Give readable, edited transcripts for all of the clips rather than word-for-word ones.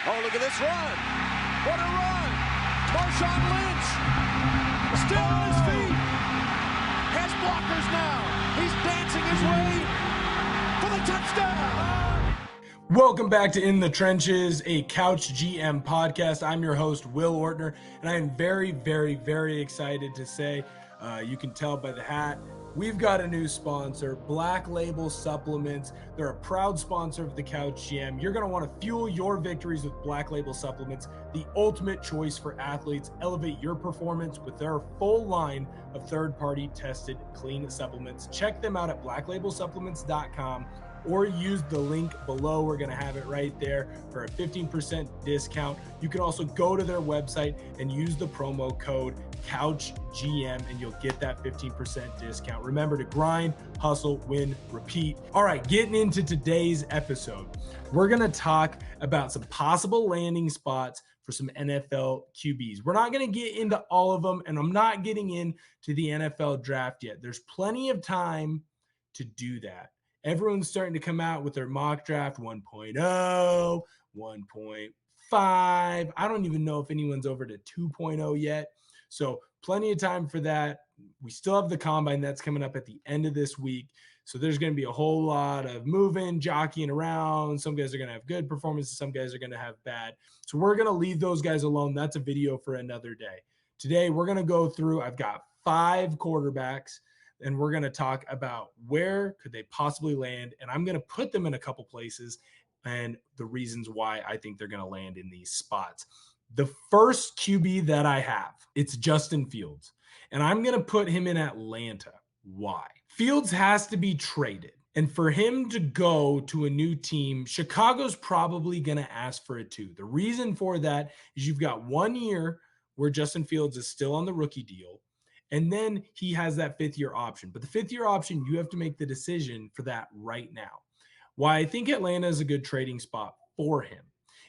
Oh, look at this run. What a run. Marshawn Lynch still on his feet. Has blockers now. He's dancing his way for the touchdown. Welcome back to In the Trenches, a Couch GM podcast. I'm your host, Will Ortner, and I am very, very, very excited to say, you can tell by the hat, we've got a new sponsor, Black Label Supplements. They're a proud sponsor of the Couch GM. You're going to want to fuel your victories with Black Label Supplements, the ultimate choice for athletes. Elevate your performance with their full line of third-party tested clean supplements. Check them out at blacklabelsupplements.com. or use the link below. We're going to have it right there for a 15% discount. You can also go to their website and use the promo code CouchGM and you'll get that 15% discount. Remember to grind, hustle, win, repeat. All right, getting into today's episode, we're going to talk about some possible landing spots for some NFL QBs. We're not going to get into all of them, and I'm not getting into the NFL draft yet. There's plenty of time to do that. Everyone's starting to come out with their mock draft 1.0, 1.5. I don't even know if anyone's over to 2.0 yet. So plenty of time for that. We still have the combine that's coming up at the end of this week. So there's going to be a whole lot of moving, jockeying around. Some guys are going to have good performances. Some guys are going to have bad. So we're going to leave those guys alone. That's a video for another day. Today, we're going to go through, I've got 5 quarterbacks, and we're going to talk about where could they possibly land. And I'm going to put them in a couple places and the reasons why I think they're going to land in these spots. The first QB that I have, it's Justin Fields. And I'm going to put him in Atlanta. Why? Fields has to be traded. And for him to go to a new team, Chicago's probably going to ask for it too. The reason for that is you've got 1 year where Justin Fields is still on the rookie deal. And then he has that 5th-year option. But the 5th-year option, you have to make the decision for that right now. Why I think Atlanta is a good trading spot for him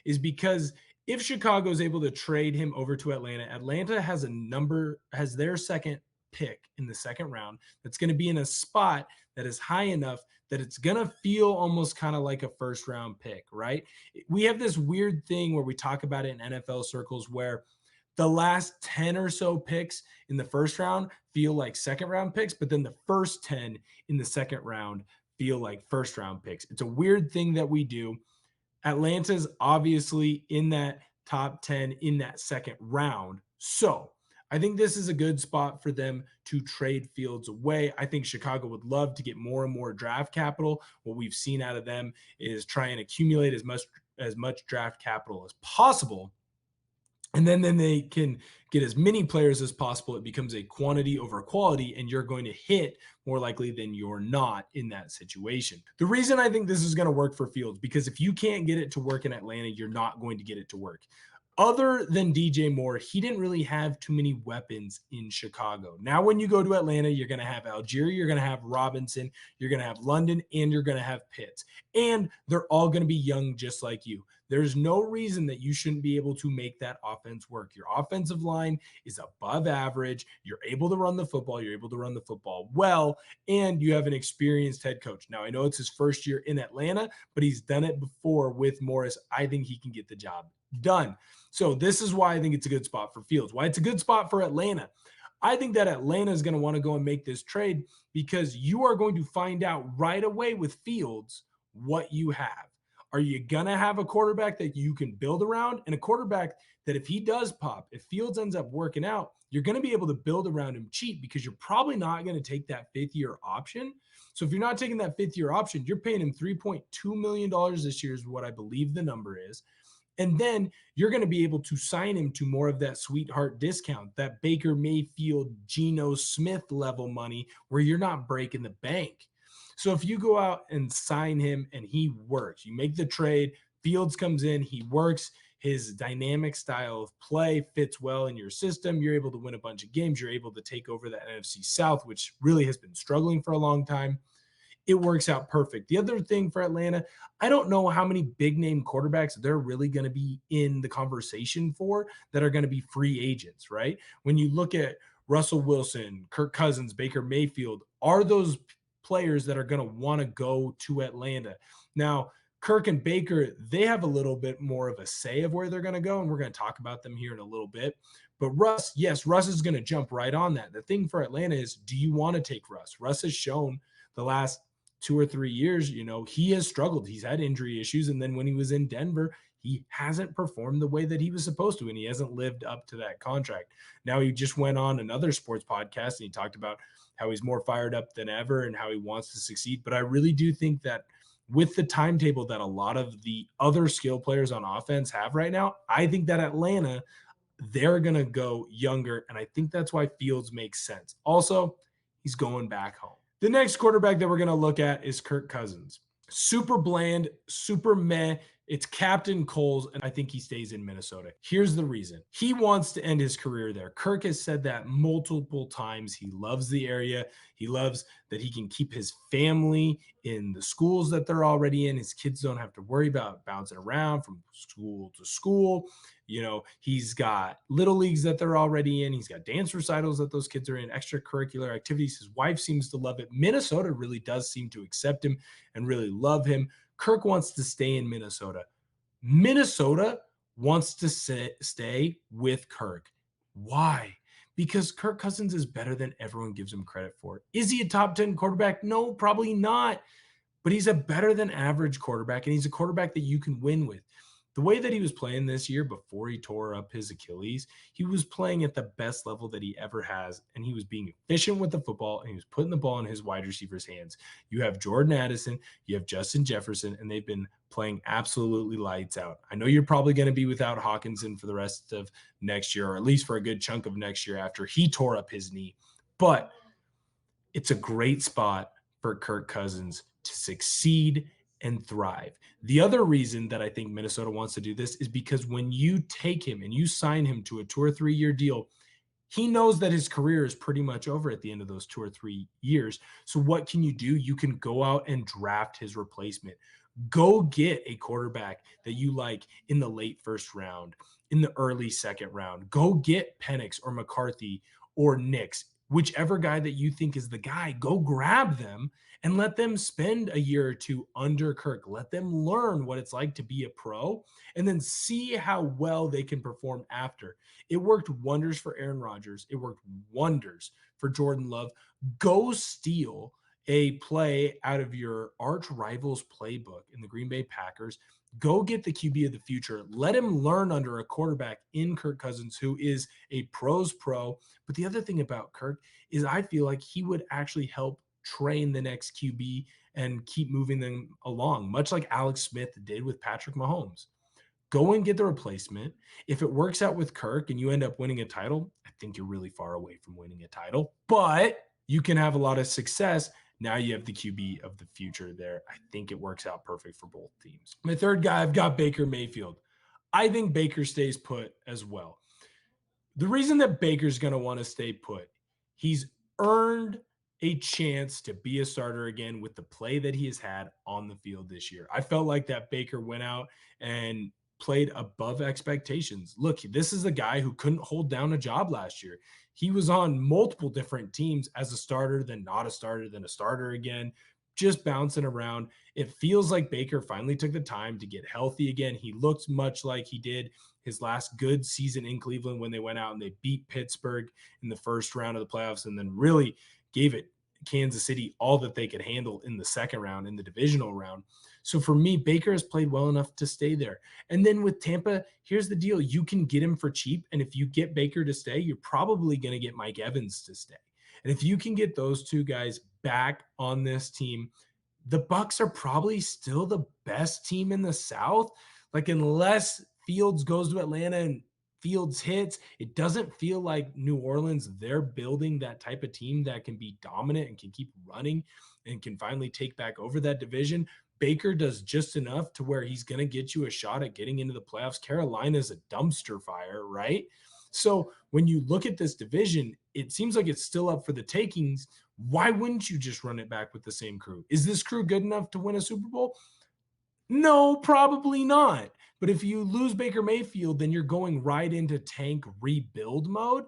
is because if Chicago is able to trade him over to Atlanta, Atlanta has their second pick in the second round that's going to be in a spot that is high enough that it's going to feel almost kind of like a first-round pick, right? We have this weird thing where we talk about it in NFL circles where the last 10 or so picks in the first round feel like second round picks, but then the first 10 in the second round feel like first round picks. It's a weird thing that we do. Atlanta's obviously in that top 10 in that second round. So I think this is a good spot for them to trade Fields away. I think Chicago would love to get more and more draft capital. What we've seen out of them is try and accumulate as much draft capital as possible. And then they can get as many players as possible. It becomes a quantity over quality, and you're going to hit more likely than you're not in that situation. The reason I think this is going to work for Fields, because if you can't get it to work in Atlanta, you're not going to get it to work. Other than DJ Moore, he didn't really have too many weapons in Chicago. Now, when you go to Atlanta, you're going to have Algier, you're going to have Robinson, you're going to have London, and you're going to have Pitts. And they're all going to be young just like you. There's no reason that you shouldn't be able to make that offense work. Your offensive line is above average. You're able to run the football. You're able to run the football well, and you have an experienced head coach. Now, I know it's his first year in Atlanta, but he's done it before with Morris. I think he can get the job done. So this is why I think it's a good spot for Fields. Why it's a good spot for Atlanta. I think that Atlanta is going to want to go and make this trade because you are going to find out right away with Fields what you have. Are you going to have a quarterback that you can build around, and a quarterback that if he does pop, if Fields ends up working out, you're going to be able to build around him cheap because you're probably not going to take that 5th-year option. So if you're not taking that 5th-year option, you're paying him $3.2 million this year is what I believe the number is. And then you're going to be able to sign him to more of that sweetheart discount, that Baker Mayfield, Geno Smith level money where you're not breaking the bank. So if you go out and sign him and he works, you make the trade, Fields comes in, he works, his dynamic style of play fits well in your system, you're able to win a bunch of games, you're able to take over the NFC South, which really has been struggling for a long time. It works out perfect. The other thing for Atlanta, I don't know how many big name quarterbacks they're really going to be in the conversation for that are going to be free agents, right? When you look at Russell Wilson, Kirk Cousins, Baker Mayfield, are those players that are going to want to go to Atlanta? Now, Kirk and Baker, they have a little bit more of a say of where they're going to go, and we're going to talk about them here in a little bit. But Russ, yes, Russ is going to jump right on that. The thing for Atlanta is, do you want to take Russ? Russ has shown the last 2 or 3 years, he has struggled. He's had injury issues. And then when he was in Denver, he hasn't performed the way that he was supposed to, and he hasn't lived up to that contract. Now he just went on another sports podcast, and he talked about how he's more fired up than ever and how he wants to succeed. But I really do think that with the timetable that a lot of the other skill players on offense have right now, I think that Atlanta, they're going to go younger. And I think that's why Fields makes sense. Also, he's going back home. The next quarterback that we're going to look at is Kirk Cousins. Super bland, super meh. It's Captain Coles, and I think he stays in Minnesota. Here's the reason. He wants to end his career there. Kirk has said that multiple times. He loves the area. He loves that he can keep his family in the schools that they're already in. His kids don't have to worry about bouncing around from school to school. He's got little leagues that they're already in. He's got dance recitals that those kids are in, extracurricular activities. His wife seems to love it. Minnesota really does seem to accept him and really love him. Kirk wants to stay in Minnesota. Minnesota wants to stay with Kirk. Why? Because Kirk Cousins is better than everyone gives him credit for. Is he a top 10 quarterback? No, probably not. But he's a better than average quarterback, and he's a quarterback that you can win with. The way that he was playing this year before he tore up his Achilles, he was playing at the best level that he ever has, and he was being efficient with the football, and he was putting the ball in his wide receivers' hands. You have Jordan Addison, you have Justin Jefferson, and they've been playing absolutely lights out. I know you're probably going to be without Hawkinson for the rest of next year, or at least for a good chunk of next year after he tore up his knee, but it's a great spot for Kirk Cousins to succeed and thrive. The other reason that I think Minnesota wants to do this is because when you take him and you sign him to a 2 or 3 year deal, he knows that his career is pretty much over at the end of those 2 or 3 years. So what can you do? You can go out and draft his replacement. Go get a quarterback that you like in the late first round, in the early second round. Go get Penix or McCarthy or Nix. Whichever guy that you think is the guy, go grab them and let them spend a year or two under Kirk. Let them learn what it's like to be a pro and then see how well they can perform after. It worked wonders for Aaron Rodgers. It worked wonders for Jordan Love. Go steal a play out of your arch rival's playbook in the Green Bay Packers. Go get the QB of the future. Let him learn under a quarterback in Kirk Cousins, who is a pro's pro. But the other thing about Kirk is I feel like he would actually help train the next QB and keep moving them along, much like Alex Smith did with Patrick Mahomes. Go and get the replacement. If it works out with Kirk and you end up winning a title, I think you're really far away from winning a title, but you can have a lot of success. Now you have the QB of the future there. I think it works out perfect for both teams. My third guy, I've got Baker Mayfield. I think Baker stays put as well. The reason that Baker's going to want to stay put, he's earned a chance to be a starter again with the play that he has had on the field this year. I felt like that Baker went out and played above expectations. Look, this is a guy who couldn't hold down a job last year. He was on multiple different teams as a starter, then not a starter, then a starter again, just bouncing around. It feels like Baker finally took the time to get healthy again. He looks much like he did his last good season in Cleveland when they went out and they beat Pittsburgh in the first round of the playoffs and then really gave it Kansas City all that they could handle in the second round, in the divisional round. So for me, Baker has played well enough to stay there. And then with Tampa, here's the deal. You can get him for cheap. And if you get Baker to stay, you're probably going to get Mike Evans to stay. And if you can get those two guys back on this team, the Bucs are probably still the best team in the South. Like unless Fields goes to Atlanta and Fields hits, it doesn't feel like New Orleans, they're building that type of team that can be dominant and can keep running and can finally take back over that division. Baker does just enough to where he's going to get you a shot at getting into the playoffs. Carolina's a dumpster fire, right? So when you look at this division, it seems like it's still up for the takings. Why wouldn't you just run it back with the same crew? Is this crew good enough to win a Super Bowl? No, probably not. But if you lose Baker Mayfield, then you're going right into tank rebuild mode.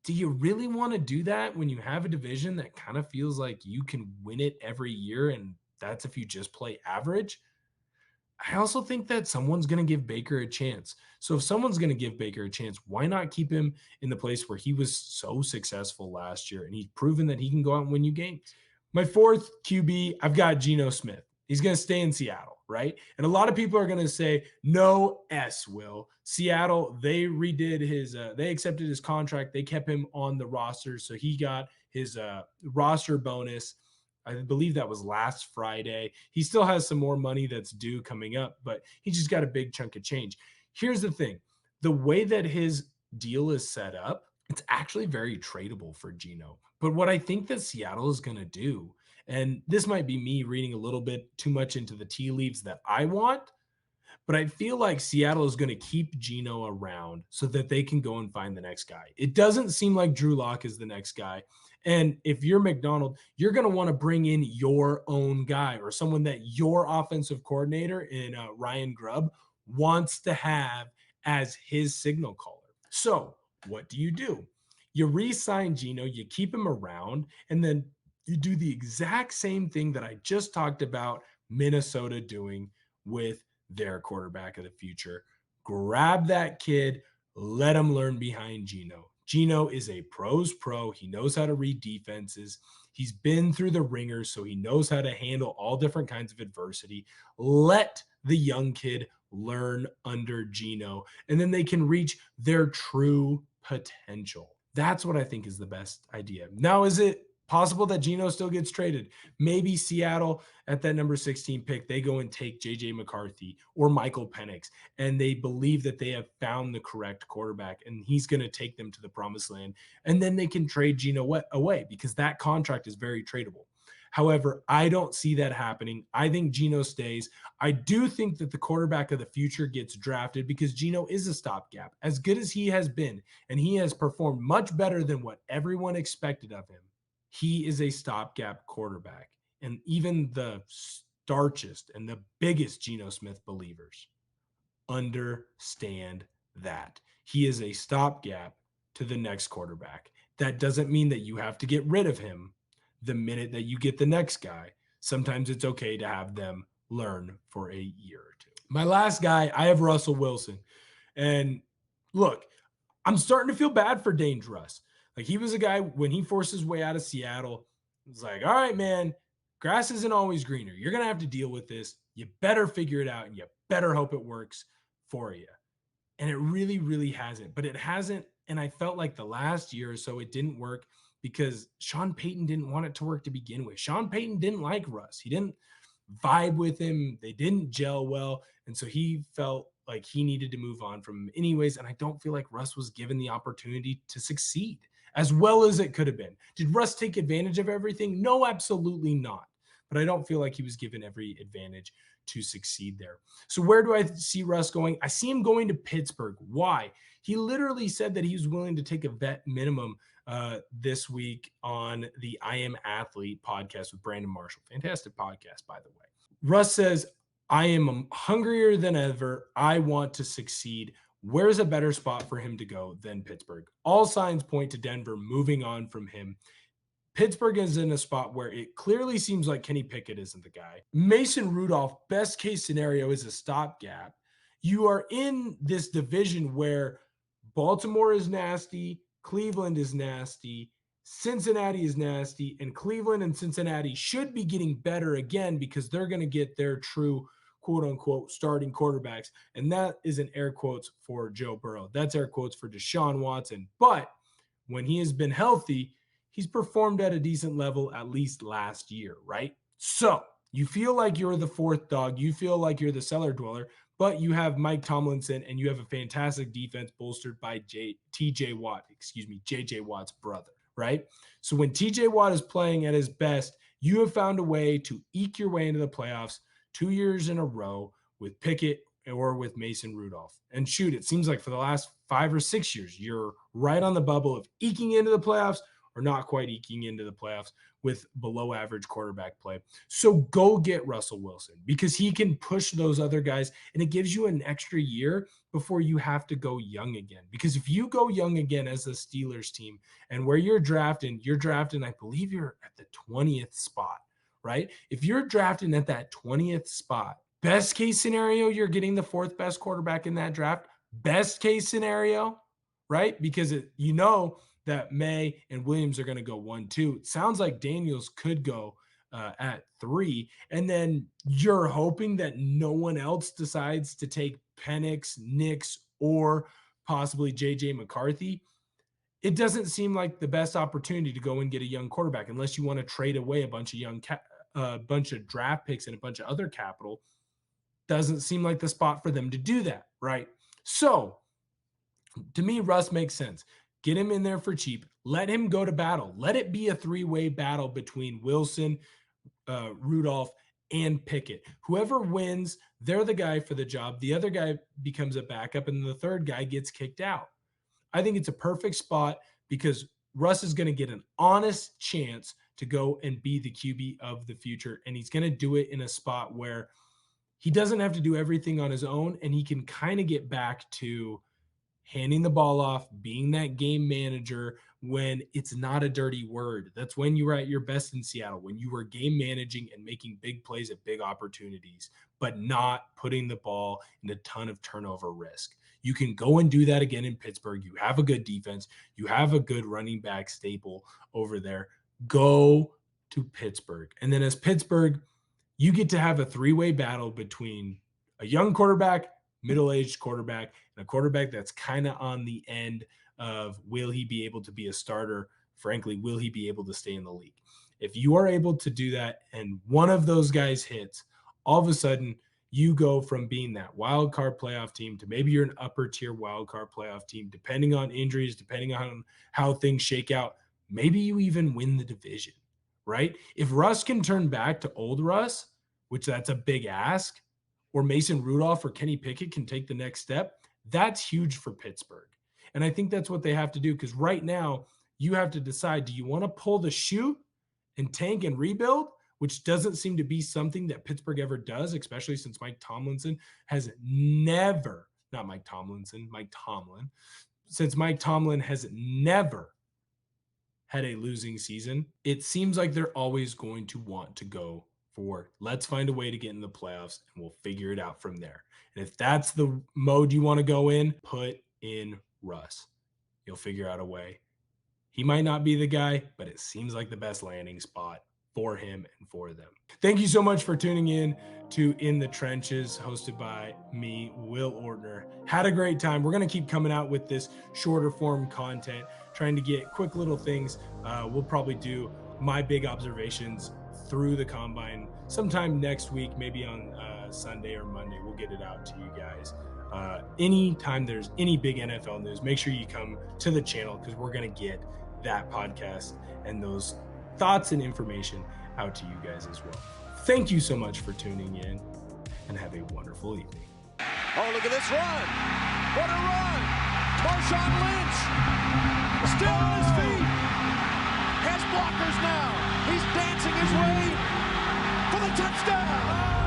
Do you really want to do that when you have a division that kind of feels like you can win it every year? And that's if you just play average. I also think that someone's going to give Baker a chance. So if someone's going to give Baker a chance, why not keep him in the place where he was so successful last year and he's proven that he can go out and win you games? My fourth QB, I've got Geno Smith. He's going to stay in Seattle, right? And a lot of people are going to say, no S, Will. Seattle, they redid they accepted his contract. They kept him on the roster. So he got his roster bonus. I believe that was last Friday. He still has some more money that's due coming up, but he just got a big chunk of change. Here's the thing. The way that his deal is set up, it's actually very tradable for Geno. But what I think that Seattle is going to do, and this might be me reading a little bit too much into the tea leaves that I want, but I feel like Seattle is going to keep Geno around so that they can go and find the next guy. It doesn't seem like Drew Lock is the next guy. And if you're McDonald, you're going to want to bring in your own guy or someone that your offensive coordinator in Ryan Grubb wants to have as his signal caller. So what do? You re-sign Geno, you keep him around, and then you do the exact same thing that I just talked about Minnesota doing with their quarterback of the future. Grab that kid, let him learn behind Geno. Geno is a pro's pro. He knows how to read defenses. He's been through the ringers, so he knows how to handle all different kinds of adversity. Let the young kid learn under Geno, and then they can reach their true potential. That's what I think is the best idea. Now, is it possible that Geno still gets traded? Maybe Seattle at that number 16 pick, they go and take J.J. McCarthy or Michael Penix, and they believe that they have found the correct quarterback, and he's going to take them to the promised land, and then they can trade Geno away because that contract is very tradable. However, I don't see that happening. I think Geno stays. I do think that the quarterback of the future gets drafted because Geno is a stopgap. As good as he has been, and he has performed much better than what everyone expected of him, he is a stopgap quarterback. And even the starchest and the biggest Geno Smith believers understand that. He is a stopgap to the next quarterback. That doesn't mean that you have to get rid of him the minute that you get the next guy. Sometimes it's okay to have them learn for a year or two. My last guy, I have Russell Wilson. And look, I'm starting to feel bad for Dangerous. Like, he was a guy, when he forced his way out of Seattle, it's like, all right, man, grass isn't always greener. You're going to have to deal with this. You better figure it out, and you better hope it works for you. And it really, really hasn't. But it hasn't, and I felt like the last year or so it didn't work because Sean Payton didn't want it to work to begin with. Sean Payton didn't like Russ. He didn't vibe with him. They didn't gel well. And so he felt like he needed to move on from him anyways. And I don't feel like Russ was given the opportunity to succeed as well as it could have been. Did Russ take advantage of everything? No, absolutely not. But I don't feel like he was given every advantage to succeed there. So where do I see Russ going? I see him going to Pittsburgh. Why? He literally said that he was willing to take a vet minimum this week on the I Am Athlete podcast with Brandon Marshall. Fantastic podcast, by the way. Russ says, I am hungrier than ever. I want to succeed. Where's a better spot for him to go than Pittsburgh? All signs point to Denver moving on from him. Pittsburgh is in a spot where it clearly seems like Kenny Pickett isn't the guy. Mason Rudolph, best case scenario, is a stopgap. You are in this division where Baltimore is nasty, Cleveland is nasty, Cincinnati is nasty, and Cleveland and Cincinnati should be getting better again because they're going to get their true quote-unquote starting quarterbacks, and that is in air quotes for Joe Burrow. That's air quotes for Deshaun Watson. But when he has been healthy, he's performed at a decent level at least last year, right? So you feel like you're the fourth dog. You feel like you're the cellar dweller, but you have Mike Tomlinson and you have a fantastic defense bolstered by J.J. Watt's brother, right? So when T.J. Watt is playing at his best, you have found a way to eke your way into the playoffs 2 years in a row with Pickett or with Mason Rudolph. And shoot, it seems like for the last 5 or 6 years, you're right on the bubble of eking into the playoffs or not quite eking into the playoffs with below average quarterback play. So go get Russell Wilson because he can push those other guys, and it gives you an extra year before you have to go young again. Because if you go young again as a Steelers team and where you're drafting, I believe you're at the 20th spot, right? If you're drafting at that 20th spot Best case scenario, you're getting the fourth best quarterback in that draft. Best case scenario, right? Because you know that May and Williams are going to go 1-2. It sounds like Daniels could go at 3. And then you're hoping that no one else decides to take Penix, Nix, or possibly JJ McCarthy. It doesn't seem like the best opportunity to go and get a young quarterback unless you want to trade away a bunch of bunch of draft picks and a bunch of other capital. Doesn't seem like the spot for them to do that, right? So to me, Russ makes sense. Get him in there for cheap. Let him go to battle. Let it be a 3-way battle between Wilson, Rudolph, and Pickett. Whoever wins, they're the guy for the job. The other guy becomes a backup, and the third guy gets kicked out. I think it's a perfect spot because Russ is going to get an honest chance to go and be the QB of the future, and he's going to do it in a spot where he doesn't have to do everything on his own, and he can kind of get back to handing the ball off, being that game manager when it's not a dirty word. That's when you were at your best in Seattle, when you were game managing and making big plays at big opportunities, but not putting the ball in a ton of turnover risk. You can go and do that again in Pittsburgh. You have a good defense. You have a good running back staple over there. Go to Pittsburgh. And then as Pittsburgh, you get to have a 3-way battle between a young quarterback, middle-aged quarterback, and a quarterback that's kind of on the end of will he be able to be a starter? Frankly, will he be able to stay in the league? If you are able to do that and one of those guys hits, all of a sudden you go from being that wild card playoff team to maybe you're an upper tier wild card playoff team, depending on injuries, depending on how things shake out. Maybe you even win the division. Right? If Russ can turn back to old Russ, which that's a big ask, or Mason Rudolph or Kenny Pickett can take the next step, that's huge for Pittsburgh. And I think that's what they have to do because right now you have to decide, do you want to pull the chute and tank and rebuild, which doesn't seem to be something that Pittsburgh ever does, especially since Mike Tomlin, since Mike Tomlin has never had a losing season. It seems like they're always going to want to go for, let's find a way to get in the playoffs and we'll figure it out from there. And if that's the mode you want to go in, put in Russ. You'll figure out a way. He might not be the guy, but it seems like the best landing spot for him and for them. Thank you so much for tuning in to In the Trenches, hosted by me, Will Ortner. Had a great time. We're going to keep coming out with this shorter form content, trying to get quick little things. We'll probably do my big observations through the combine sometime next week, maybe on Sunday or Monday. We'll get it out to you guys. Anytime there's any big NFL news, make sure you come to the channel because we're going to get that podcast and those thoughts and information out to you guys as well. Thank you so much for tuning in and have a wonderful evening. Oh, look at this run. What a run. Marshawn Lynch still on his feet. Has blockers now. He's dancing his way for the touchdown.